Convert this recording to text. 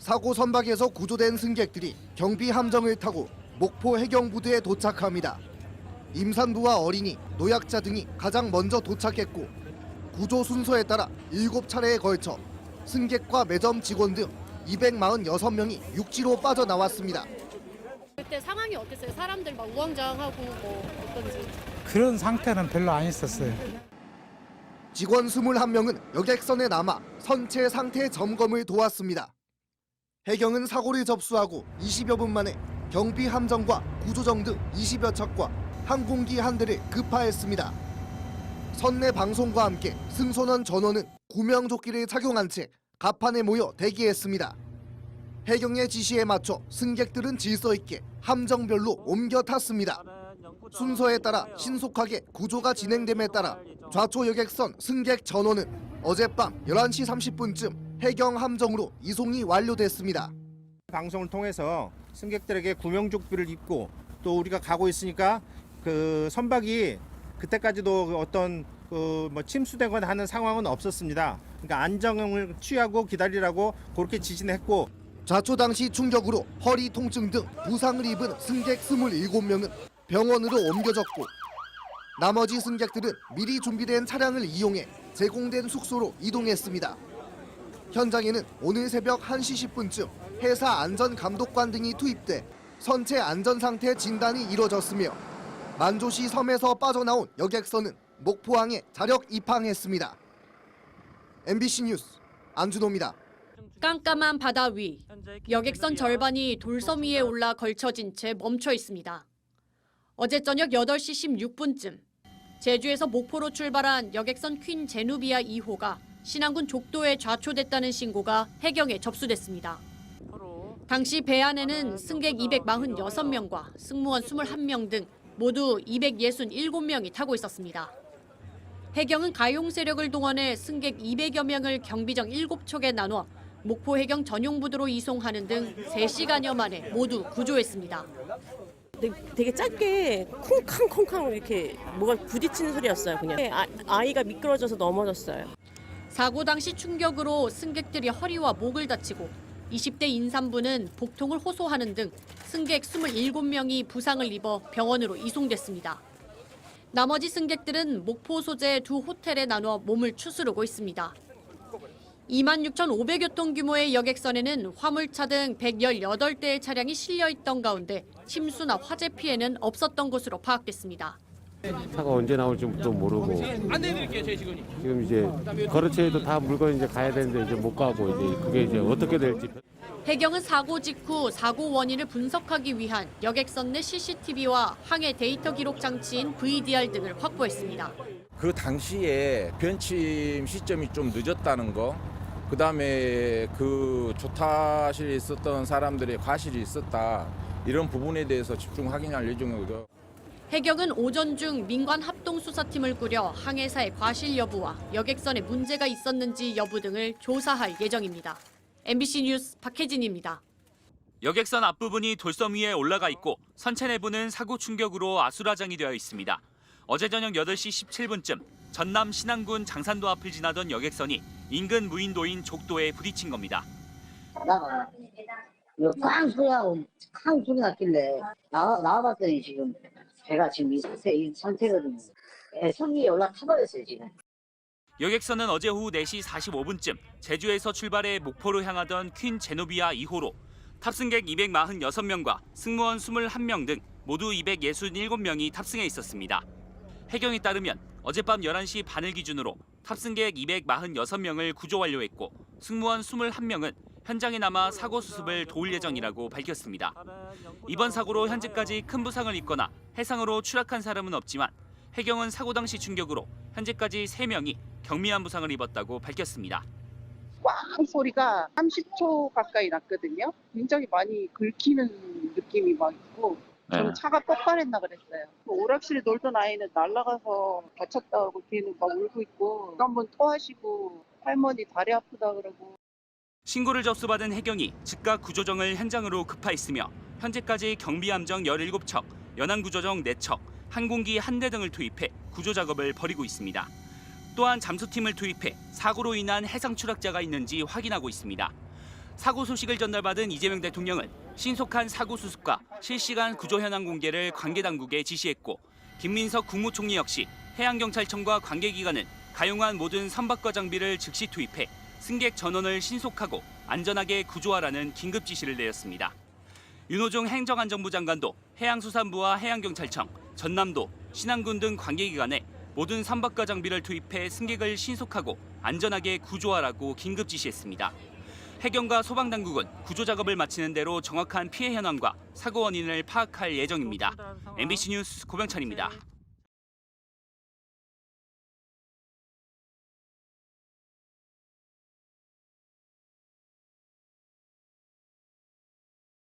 사고 선박에서 구조된 승객들이 경비 함정을 타고 목포 해경부두에 도착합니다. 임산부와 어린이, 노약자 등이 가장 먼저 도착했고 구조 순서에 따라 7차례에 걸쳐 승객과 매점 직원 등 246명이 육지로 빠져나왔습니다. 그때 상황이 어땠어요? 사람들 막 우왕좌왕하고 뭐 어떤지. 그런 상태는 별로 안 있었어요. 직원 21명은 여객선에 남아 선체 상태 점검을 도왔습니다. 해경은 사고를 접수하고 20여 분 만에 경비 함정과 구조정 등 20여 척과 항공기 한 대를 급파했습니다. 선내 방송과 함께 승선원 전원은 구명조끼를 착용한 채 갑판에 모여 대기했습니다. 해경의 지시에 맞춰 승객들은 질서 있게 함정별로 옮겨 탔습니다. 순서에 따라 신속하게 구조가 진행됨에 따라 좌초 여객선 승객 전원은 어젯밤 11시 30분쯤 해경 함정으로 이송이 완료됐습니다. 방송을 통해서 승객들에게 구명조끼를 입고 또 우리가 가고 있으니까 그 선박이 그때까지도 어떤 뭐 침수되거나 하는 상황은 없었습니다. 그러니까 안정을 취하고 기다리라고 그렇게 지시는 했고 좌초 당시 충격으로 허리 통증 등 부상을 입은 승객 27명은 병원으로 옮겨졌고 나머지 승객들은 미리 준비된 차량을 이용해 제공된 숙소로 이동했습니다. 현장에는 오늘 새벽 1시 10분쯤 해사 안전감독관 등이 투입돼 선체 안전상태 진단이 이뤄졌으며 만조시 섬에서 빠져나온 여객선은 목포항에 자력 입항했습니다. MBC 뉴스 안준호입니다. 깜깜한 바다 위, 여객선 절반이 돌섬 위에 올라 걸쳐진 채 멈춰 있습니다. 어제 저녁 8시 16분쯤 제주에서 목포로 출발한 여객선 퀸 제누비아 2호가 신안군 족도에 좌초됐다는 신고가 해경에 접수됐습니다. 당시 배 안에는 승객 246명과 승무원 21명 등 모두 267명이 타고 있었습니다. 해경은 가용 세력을 동원해 승객 200여 명을 경비정 7척에 나눠 목포 해경 전용 부두로 이송하는 등 3시간여 만에 모두 구조했습니다. 되게 짧게 쿵쾅쿵쾅 이렇게 뭐가 부딪히는 소리였어요. 그냥 아이가 미끄러져서 넘어졌어요. 사고 당시 충격으로 승객들이 허리와 목을 다치고 20대 임산부는 복통을 호소하는 등 승객 27명이 부상을 입어 병원으로 이송됐습니다. 나머지 승객들은 목포 소재 두 호텔에 나눠 몸을 추스르고 있습니다. 26,500여 톤 규모의 여객선에는 화물차 등 118대의 차량이 실려 있던 가운데 침수나 화재 피해는 없었던 것으로 파악됐습니다. 차가 언제 나올지도 모르고 지금 이제 거르체에도 다 물건 이제 가야 되는데 이제 못 가고 이제 그게 이제 어떻게 될지. 해경은 사고 직후 사고 원인을 분석하기 위한 여객선 내 CCTV와 항해 데이터 기록 장치인 VDR 등을 확보했습니다. 그 당시에 변침 시점이 좀 늦었다는 거, 그다음에 그 조타실에 있었던 사람들의 과실이 있었다, 이런 부분에 대해서 집중 확인할 예정이고요. 해경은 오전 중 민관 합동수사팀을 꾸려 항해사의 과실 여부와 여객선에 문제가 있었는지 여부 등을 조사할 예정입니다. MBC 뉴스 박혜진입니다. 여객선 앞부분이 돌섬 위에 올라가 있고 선체 내부는 사고 충격으로 아수라장이 되어 있습니다. 어제 저녁 8시 17분쯤 전남 신안군 장산도 앞을 지나던 여객선이 인근 무인도인 족도에 부딪힌 겁니다. 나가 꽝 소리하고 쾅 소리 났길래 나와봤더니 지금 배가 지금 이 상태거든요. 섬 위에 올라타버렸어요 지금. 여객선은 어제 오후 4시 45분쯤 제주에서 출발해 목포로 향하던 퀸 제노비아 2호로 탑승객 246명과 승무원 21명 등 모두 267명이 탑승해 있었습니다. 해경에 따르면 어젯밤 11시 반을 기준으로 탑승객 246명을 구조 완료했고 승무원 21명은 현장에 남아 사고 수습을 도울 예정이라고 밝혔습니다. 이번 사고로 현재까지 큰 부상을 입거나 해상으로 추락한 사람은 없지만 해경은 사고 당시 충격으로 현재까지 3명이 경미한 부상을 입었다고 밝혔습니다. 꽝 소리가 30초 가까이 났거든요. 굉장히 많이 긁히는 느낌이 막 있고 저는 차가 폭발했나 그랬어요. 오락실에 놀던 아이는 날아가서 다쳤다고 걔는 막 울고 있고 한번 토하시고 할머니 다리 아프다 그러고. 신고를 접수받은 해경이 즉각 구조정을 현장으로 급파했으며 현재까지 경비함정 17척, 연안구조정 4척, 항공기 1대 등을 투입해 구조 작업을 벌이고 있습니다. 또한 잠수팀을 투입해 사고로 인한 해상 추락자가 있는지 확인하고 있습니다. 사고 소식을 전달받은 이재명 대통령은 신속한 사고 수습과 실시간 구조 현황 공개를 관계 당국에 지시했고 김민석 국무총리 역시 해양경찰청과 관계기관은 가용한 모든 선박과 장비를 즉시 투입해 승객 전원을 신속하고 안전하게 구조하라는 긴급 지시를 내렸습니다. 윤호중 행정안전부 장관도 해양수산부와 해양경찰청, 전남도, 신안군 등 관계기관에 모든 선박과 장비를 투입해 승객을 신속하고 안전하게 구조하라고 긴급 지시했습니다. 해경과 소방당국은 구조 작업을 마치는 대로 정확한 피해 현황과 사고 원인을 파악할 예정입니다. MBC 뉴스 고병찬입니다.